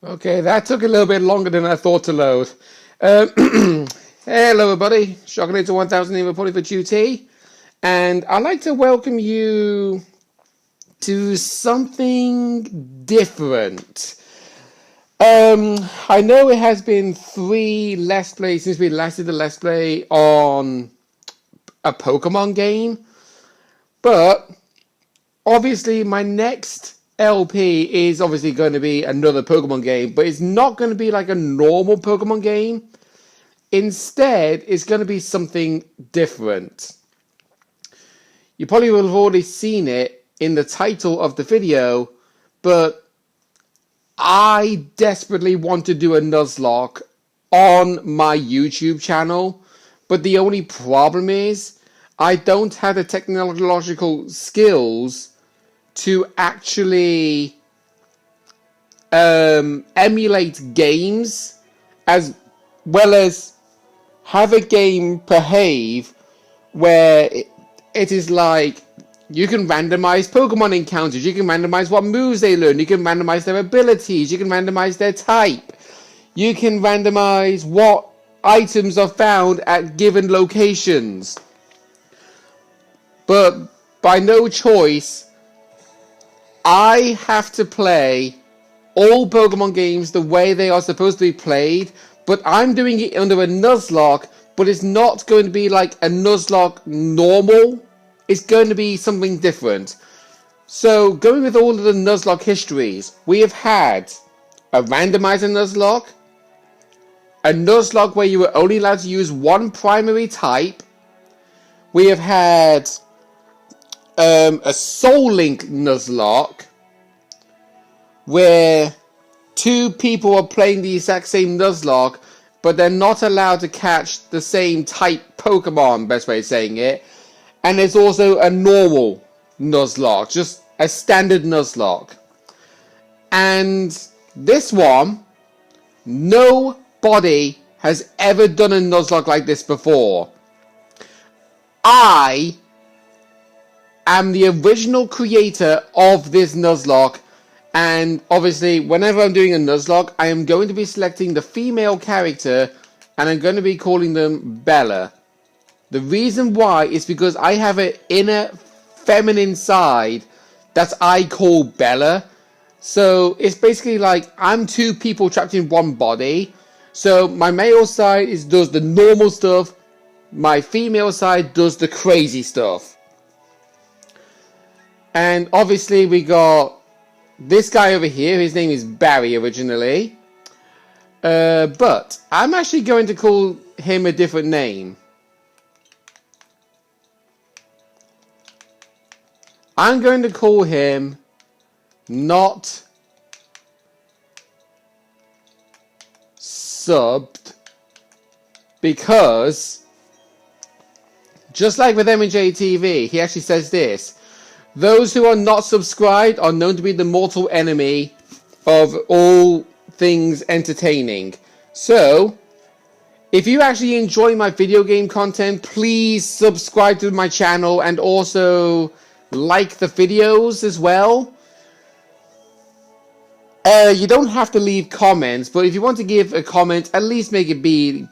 Okay, that took a little bit longer than I thought to load. Hello, everybody. Shockinator 1000 here reporting for QT. And I'd like to welcome you to something different. I know it has been 3 Let's Plays since we last did the Let's Play on a Pokemon game. But obviously my next LP is obviously going to be another Pokemon game, but it's not going to be like a normal Pokemon game. Instead, it's going to be something different. You probably will have already seen it in the title of the video, but I desperately want to do a Nuzlocke on my YouTube channel, but the only problem is I don't have the technological skills to actually emulate games as well as have a game behave where it is like you can randomize Pokemon encounters, you can randomize what moves they learn, you can randomize their abilities, you can randomize their type, you can randomize what items are found at given locations. But by no choice, I have to play all Pokemon games the way they are supposed to be played, but I'm doing it under a Nuzlocke, but it's not going to be like a Nuzlocke normal. It's going to be something different. So, going with all of the Nuzlocke histories, we have had a randomizer Nuzlocke, a Nuzlocke where you were only allowed to use one primary type, we have had a Soul Link Nuzlocke, where 2 people are playing the exact same Nuzlocke, but they're not allowed to catch the same type Pokemon, best way of saying it. And there's also a normal Nuzlocke, just a standard Nuzlocke. And this one, nobody has ever done a Nuzlocke like this before. I am the original creator of this Nuzlocke, and obviously whenever I'm doing a Nuzlocke, I am going to be selecting the female character and I'm going to be calling them Bella. The reason why is because I have an inner feminine side that I call Bella. So it's basically like I'm 2 people trapped in one body. So my male side does the normal stuff, my female side does the crazy stuff. And obviously we got this guy over here, his name is Barry originally. But I'm actually going to call him a different name. I'm going to call him Not Subbed, because just like with MJ TV, he actually says this: those who are not subscribed are known to be the mortal enemy of all things entertaining. So, if you actually enjoy my video game content, please subscribe to my channel and also like the videos as well. You don't have to leave comments, but if you want to give a comment, at least make it be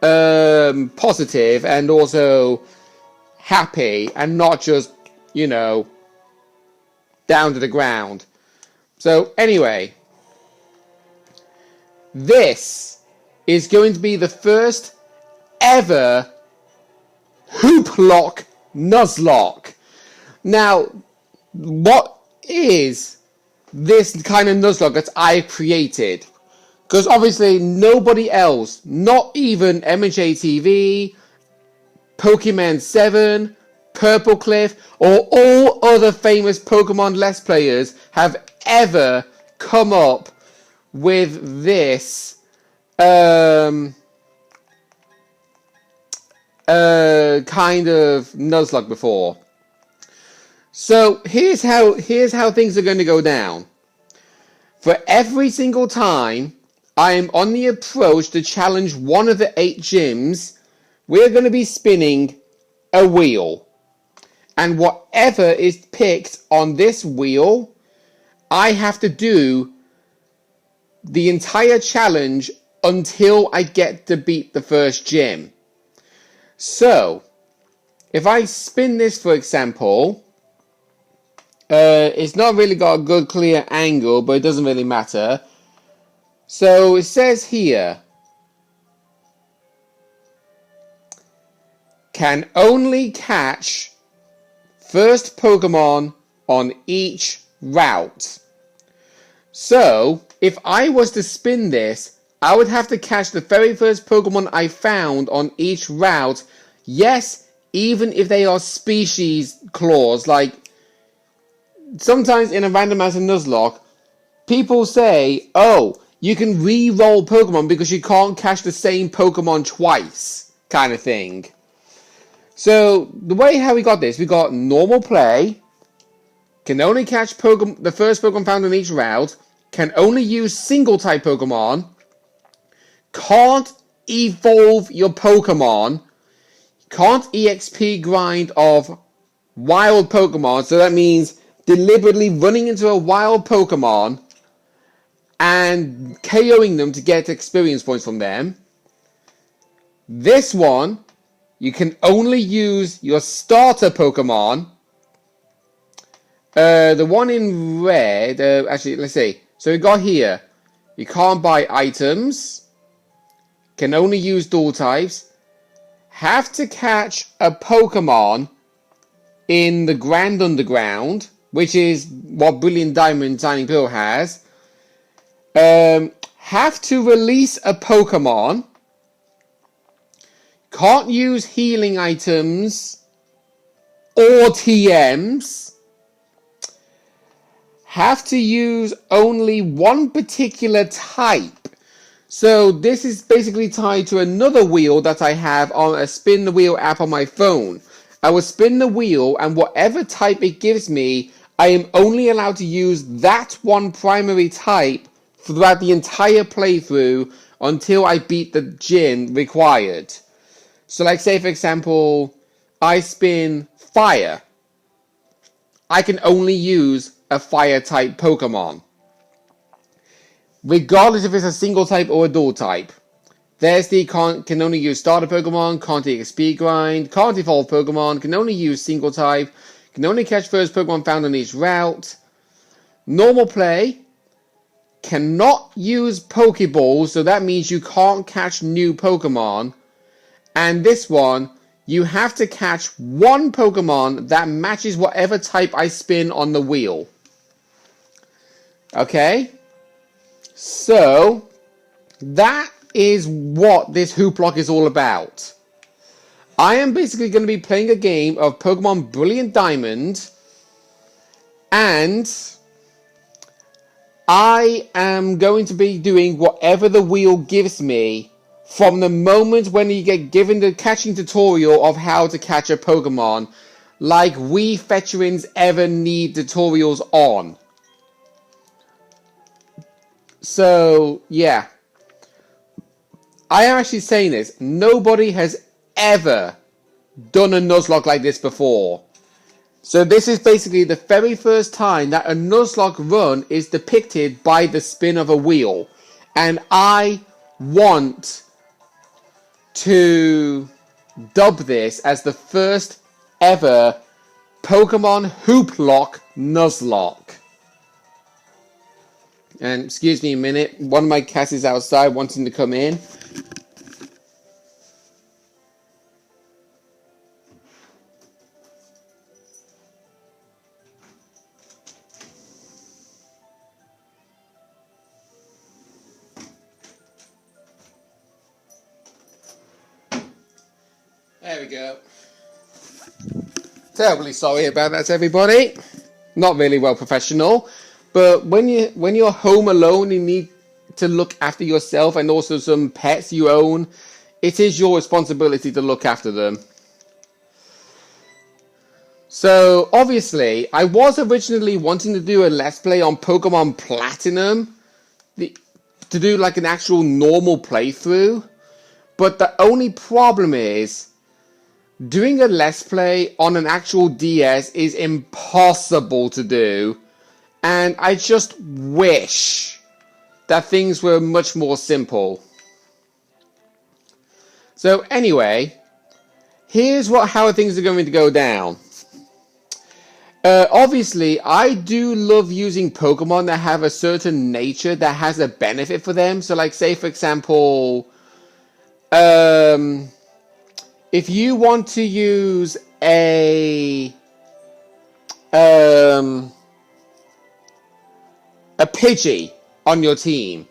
positive and also happy and not just, you know, down to the ground. So anyway, this is going to be the first ever Hooplock Nuzlocke. Now, what is this kind of Nuzlocke that I've created? Because obviously nobody else, not even MJ TV, Pokemon 7, Purple Cliff, or all other famous Pokemon Let's Players have ever come up with this kind of Nuzlocke before. So here's how things are going to go down. For every single time I am on the approach to challenge one of the 8 gyms, we're going to be spinning a wheel. And whatever is picked on this wheel, I have to do the entire challenge until I get to beat the first gym. So, if I spin this, for example, it's not really got a good clear angle, but it doesn't really matter. So it says here, can only catch first Pokemon on each route. So if I was to spin this, I would have to catch the very first Pokemon I found on each route. Yes, even if they are species claws. Like, sometimes in a Randomizer Nuzlocke, people say, oh, you can re-roll Pokemon because you can't catch the same Pokemon twice, kind of thing. So, the way how we got this, we got normal play, can only catch the first Pokemon found on each route, can only use single-type Pokemon, can't evolve your Pokemon, can't EXP grind of wild Pokemon, so that means deliberately running into a wild Pokemon and KOing them to get experience points from them. This one, you can only use your starter Pokemon. The one in red, actually, let's see. So we got here, you can't buy items, can only use dual types, have to catch a Pokemon in the Grand Underground, which is what Brilliant Diamond Shining Pearl has. Have to release a Pokemon. Can't use healing items or TMs. Have to use only one particular type. So this is basically tied to another wheel that I have on a spin the wheel app on my phone. I will spin the wheel, and whatever type it gives me, I am only allowed to use that one primary type throughout the entire playthrough until I beat the gym required. So like, say for example, I spin fire. I can only use a fire type Pokemon, regardless if it's a single type or a dual type. There's the can only use starter Pokemon, can't EXP grind, can't evolve Pokemon, can only use single type, can only catch first Pokemon found on each route. Normal play, cannot use Pokeballs, so that means you can't catch new Pokemon. And this one, you have to catch one Pokemon that matches whatever type I spin on the wheel. Okay? So, that is what this Hooplock is all about. I am basically going to be playing a game of Pokemon Brilliant Diamond, and I am going to be doing whatever the wheel gives me from the moment when you get given the catching tutorial of how to catch a Pokemon, like we veterans ever need tutorials on. So, yeah. I am actually saying this. Nobody has ever done a Nuzlocke like this before. So this is basically the very first time that a Nuzlocke run is depicted by the spin of a wheel. And I want to dub this as the first ever Pokemon Hooplock Nuzlocke. And excuse me a minute, one of my cats is outside wanting to come in. There we go. Terribly sorry about that, everybody. Not really well professional, but when you're home alone, you need to look after yourself and also some pets you own. It is your responsibility to look after them. So obviously, I was originally wanting to do a Let's Play on Pokemon Platinum, to do like an actual normal playthrough, but the only problem is, doing a Let's Play on an actual DS is impossible to do, and I just wish that things were much more simple. So anyway, here's how things are going to go down. Obviously, I do love using Pokemon that have a certain nature that has a benefit for them. So like, say for example, if you want to use a Pidgey on your team.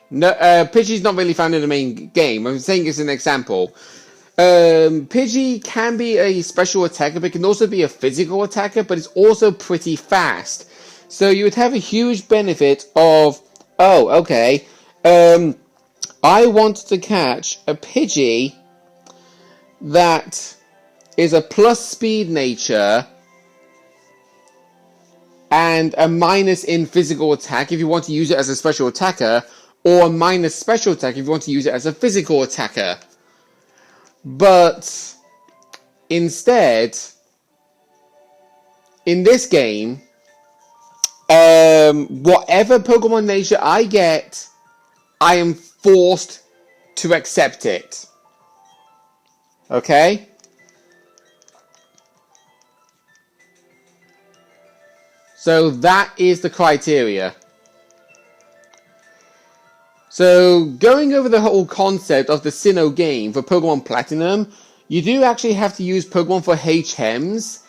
No, Pidgey's not really found in the main game. I'm saying it's an example. Pidgey can be a special attacker, but it can also be a physical attacker, but it's also pretty fast. So you would have a huge benefit of, oh, okay, I want to catch a Pidgey that is a plus speed nature and a minus in physical attack if you want to use it as a special attacker, or a minus special attack if you want to use it as a physical attacker. But instead, in this game, whatever Pokemon nature I get, I am forced to accept it. Okay? So that is the criteria. So going over the whole concept of the Sinnoh game for Pokemon Platinum, you do actually have to use Pokemon for HMs.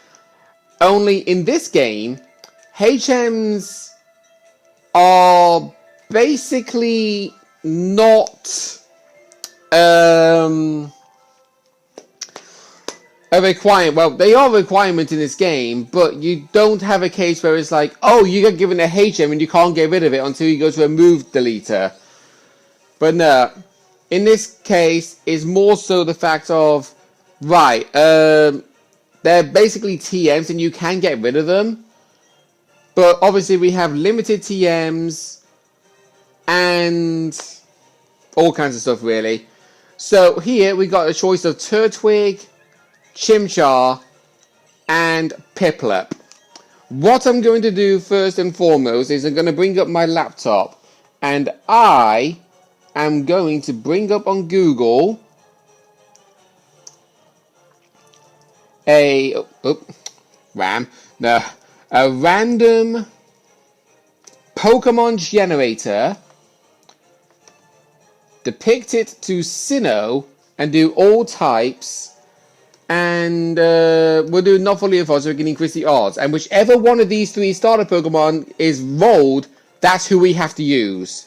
Only in this game, HMs are basically not a requirement. Well, they are a requirement in this game, but you don't have a case where it's like, oh, you get given a HM and you can't get rid of it until you go to a move deleter. But no, in this case, it's more so the fact of, right, they're basically TMs and you can get rid of them. But obviously we have limited TMs and all kinds of stuff, really. So here we got a choice of Turtwig, Chimchar, and Piplup. What I'm going to do first and foremost is I'm going to bring up my laptop, and I am going to bring up on Google a random Pokemon generator, depict it to Sinnoh, and do all types. And we'll do not fully evolved so we can increase the odds. And whichever one of these three starter Pokemon is rolled, that's who we have to use.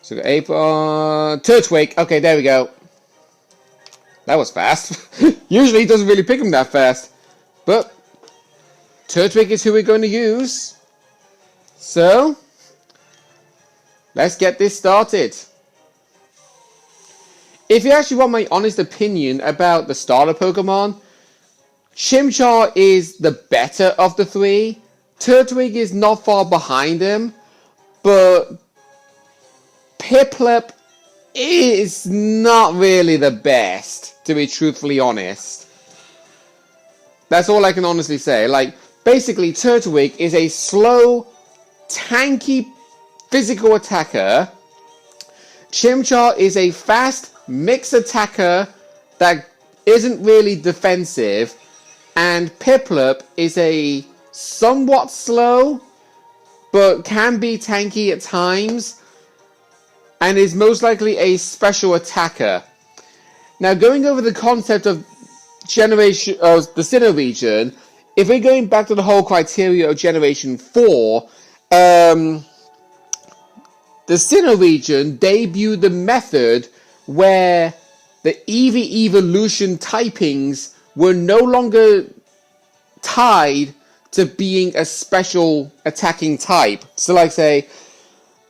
So Turtwig. Okay, there we go. That was fast. Usually it doesn't really pick them that fast. But Turtwig is who we're going to use. So let's get this started. If you actually want my honest opinion about the starter Pokemon, Chimchar is the better of the three. Turtwig is not far behind him, but Piplup is not really the best, to be truthfully honest. That's all I can honestly say. Like, basically, Turtwig is a slow, tanky, physical attacker. Chimchar is a fast, mixed attacker that isn't really defensive, and Piplup is a somewhat slow but can be tanky at times and is most likely a special attacker. Now, going over the concept of generation of the Sinnoh region, if we're going back to the whole criteria of Generation 4, the Sinnoh region debuted the method where the Eevee evolution typings were no longer tied to being a special attacking type. So like say,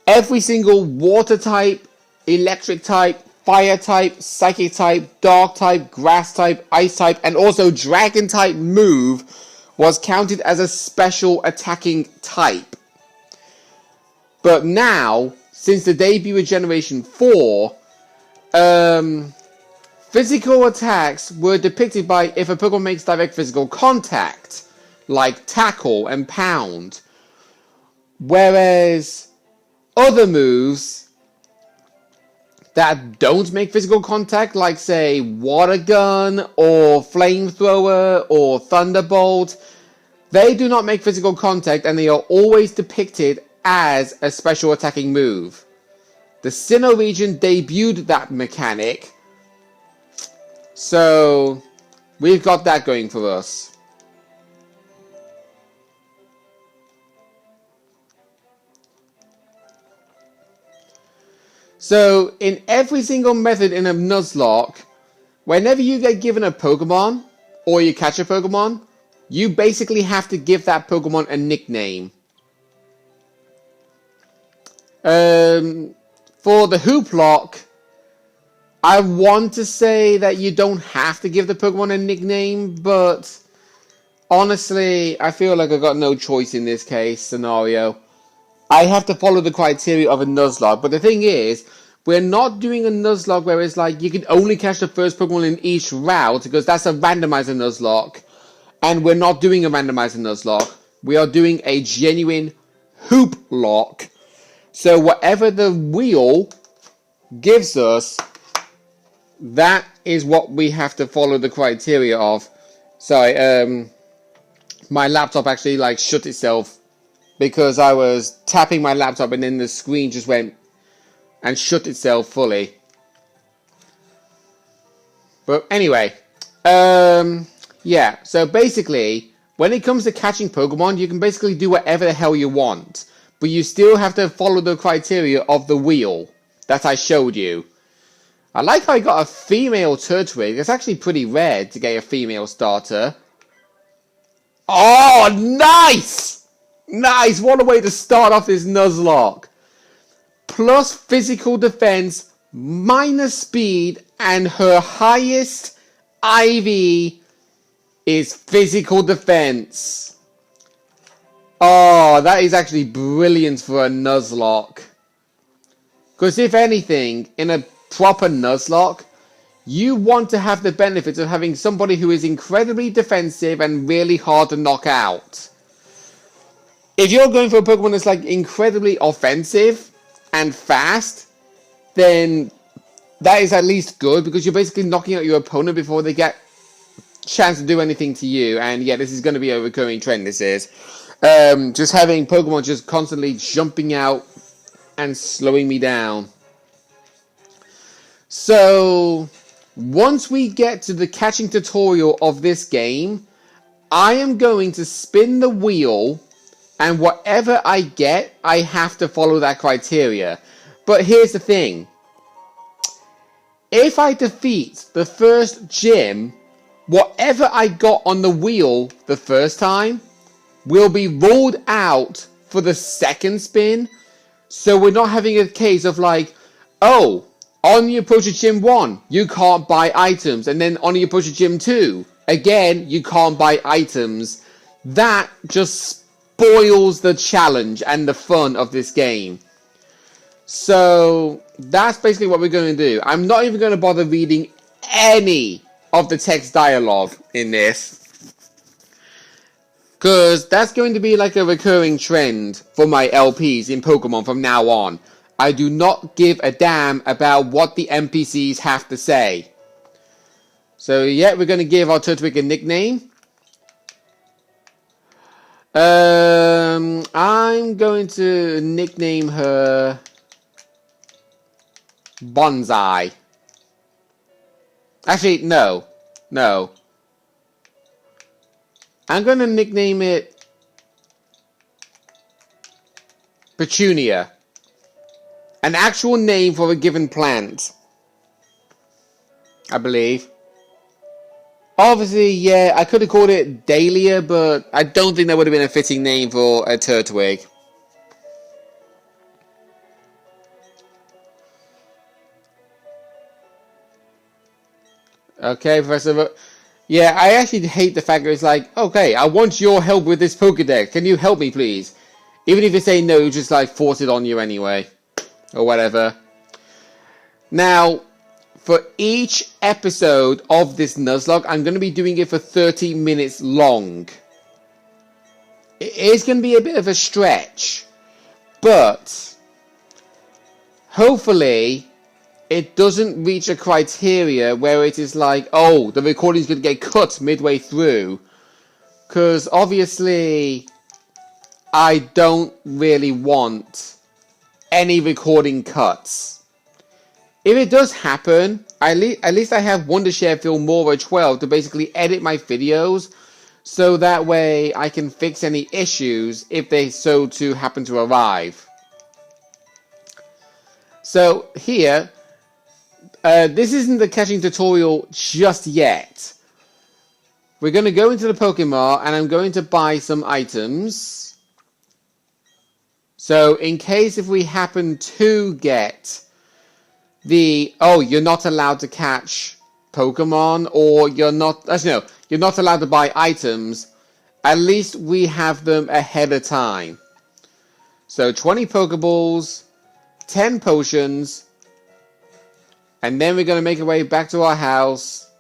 every single water type, electric type, fire type, psychic type, dark type, grass type, ice type, and also dragon type move was counted as a special attacking type. But now, since the debut of Generation 4, physical attacks were depicted by if a Pokemon makes direct physical contact, like Tackle and Pound. Whereas other moves that don't make physical contact, like say water gun or flamethrower or thunderbolt, they do not make physical contact and they are always depicted as a special attacking move. The Sinnoh region debuted that mechanic, so we've got that going for us. So in every single method in a Nuzlocke, whenever you get given a Pokemon or you catch a Pokemon, you basically have to give that Pokemon a nickname. For the Hooplock, I want to say that you don't have to give the Pokemon a nickname, but honestly, I feel like I got no choice in this case scenario. I have to follow the criteria of a Nuzlocke, but the thing is, we're not doing a Nuzlocke where it's like you can only catch the first Pokemon in each route, because that's a randomizer Nuzlocke, and we're not doing a randomizer Nuzlocke. We are doing a genuine Hooplock. So whatever the wheel gives us, that is what we have to follow the criteria of. Sorry, my laptop actually like shut itself because I was tapping my laptop and then the screen just went and shut itself fully. But anyway, yeah, so basically, when it comes to catching Pokemon, you can basically do whatever the hell you want. But you still have to follow the criteria of the wheel that I showed you. I like how I got a female Turtwig. It's actually pretty rare to get a female starter. Oh, nice! Nice! What a way to start off this Nuzlocke. Plus physical defense, minus speed, and her highest IV is physical defense. Oh, that is actually brilliant for a Nuzlocke. Because if anything, in a proper Nuzlocke, you want to have the benefits of having somebody who is incredibly defensive and really hard to knock out. If you're going for a Pokemon that's like incredibly offensive and fast, then that is at least good, because you're basically knocking out your opponent before they get a chance to do anything to you. And yeah, this is going to be a recurring trend, this is. Just having Pokemon just constantly jumping out and slowing me down. So, once we get to the catching tutorial of this game, I am going to spin the wheel, and whatever I get, I have to follow that criteria. But here's the thing. If I defeat the first gym, whatever I got on the wheel the first time will be ruled out for the second spin. So we're not having a case of like, oh, on the approach of Gym 1, you can't buy items. And then on the approach of Gym 2, again, you can't buy items. That just spoils the challenge and the fun of this game. So that's basically what we're going to do. I'm not even going to bother reading any of the text dialogue in this, because that's going to be like a recurring trend for my LPs in Pokemon from now on. I do not give a damn about what the NPCs have to say. So yeah, we're going to give our Turtwig a nickname. I'm going to nickname her Bonsai. Actually, no. I'm going to nickname it Petunia. An actual name for a given plant, I believe. Obviously, yeah, I could have called it Dahlia, but I don't think that would have been a fitting name for a Turtwig. Okay, Professor. Yeah, I actually hate the fact that it's like, okay, I want your help with this Pokedex. Can you help me, please? Even if you say no, just like force it on you anyway. Or whatever. Now, for each episode of this Nuzlocke, I'm going to be doing it for 30 minutes long. It is going to be a bit of a stretch. But hopefully it doesn't reach a criteria where it is like, oh, the recording's going to get cut midway through. Because obviously I don't really want any recording cuts. If it does happen, at least I have Wondershare Filmora 12 to basically edit my videos, so that way I can fix any issues if they so to happen to arrive. So here, this isn't the catching tutorial just yet. We're going to go into the Pokemon and I'm going to buy some items. So in case if we happen to get the, oh, you're not allowed to catch Pokemon, or you're not, actually no, you're not allowed to buy items, at least we have them ahead of time. So 20 Pokeballs, 10 potions, and then we're going to make our way back to our house,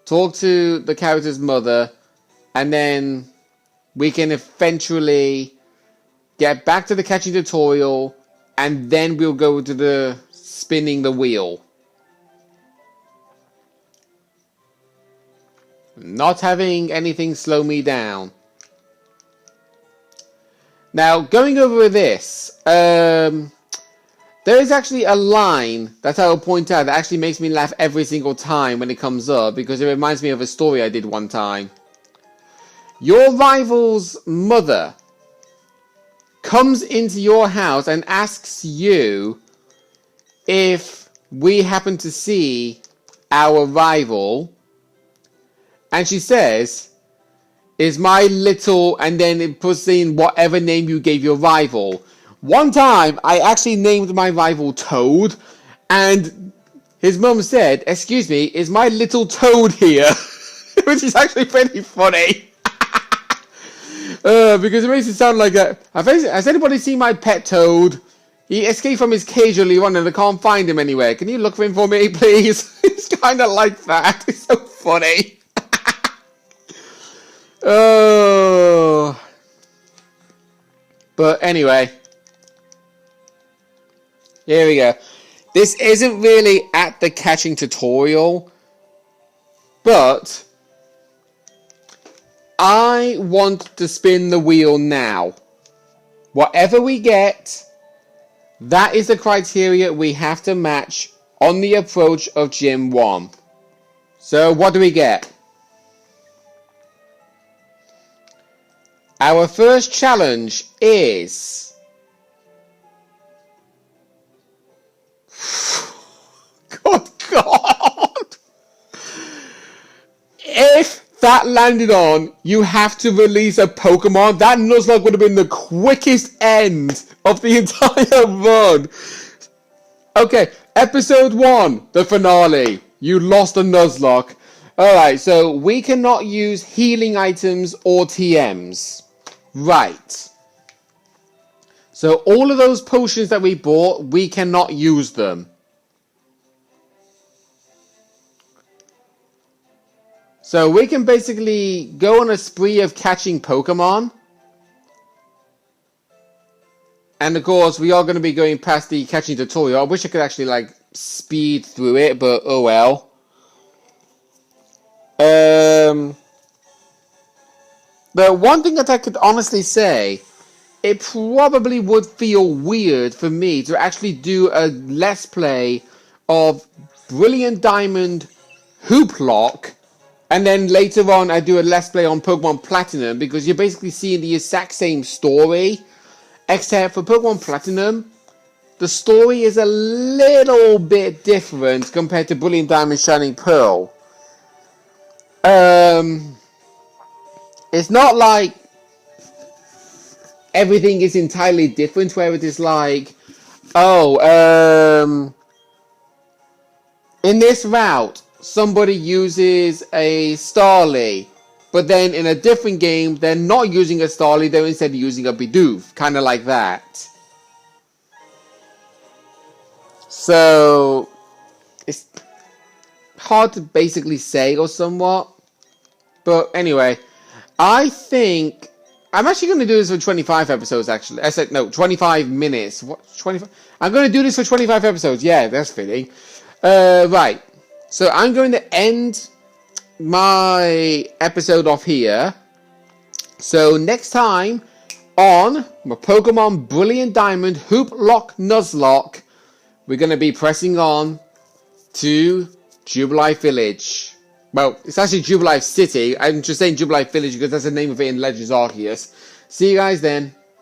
talk to the character's mother, and then we can eventually get back to the catching tutorial, and then we'll go to the spinning the wheel. Not having anything slow me down. Now, going over this, there is actually a line that I will point out that actually makes me laugh every single time when it comes up, because it reminds me of a story I did one time. Your rival's mother comes into your house and asks you if we happen to see our rival, and she says, is my little, and then it puts in whatever name you gave your rival. One time, I actually named my rival Toad, and his mum said, excuse me, is my little Toad here? Which is actually pretty funny. Because it makes it sound like a, has anybody seen my pet Toad? He escaped from his cage earlier on and I can't find him anywhere. Can you look for him for me, please? It's kind of like that. It's so funny. Oh. But anyway. Here we go. This isn't really at the catching tutorial, but I want to spin the wheel now. Whatever we get, that is the criteria we have to match on the approach of Gym 1. So what do we get? Our first challenge is... Good God! If that landed on, you have to release a Pokemon, that Nuzlocke would have been the quickest end of the entire run. Okay, episode 1, the finale. You lost a Nuzlocke. Alright, so we cannot use healing items or TMs. Right. So all of those potions that we bought, we cannot use them. So we can basically go on a spree of catching Pokemon. And of course, we are going to be going past the catching tutorial. I wish I could actually like speed through it, but oh well. The one thing that I could honestly say, it probably would feel weird for me to actually do a Let's Play of Brilliant Diamond Hooplock, and then later on I do a Let's Play on Pokemon Platinum, because you're basically seeing the exact same story, except for Pokemon Platinum, the story is a little bit different compared to Brilliant Diamond Shining Pearl. It's not like everything is entirely different, where it is like, oh, in this route, somebody uses a Starly, but then in a different game, they're not using a Starly, they're instead using a Bidoof, kind of like that. So, it's hard to basically say or somewhat, but anyway, I think I'm actually going to do this for 25 episodes, actually. I said, no, 25 minutes. What? 25? I'm going to do this for 25 episodes. Yeah, that's fitting. Right. So I'm going to end my episode off here. So next time on my Pokemon Brilliant Diamond Hooplock Nuzlocke, we're going to be pressing on to Jubilife Village. Well, it's actually Jubilife City. I'm just saying Jubilife Village because that's the name of it in Legends Arceus. See you guys then.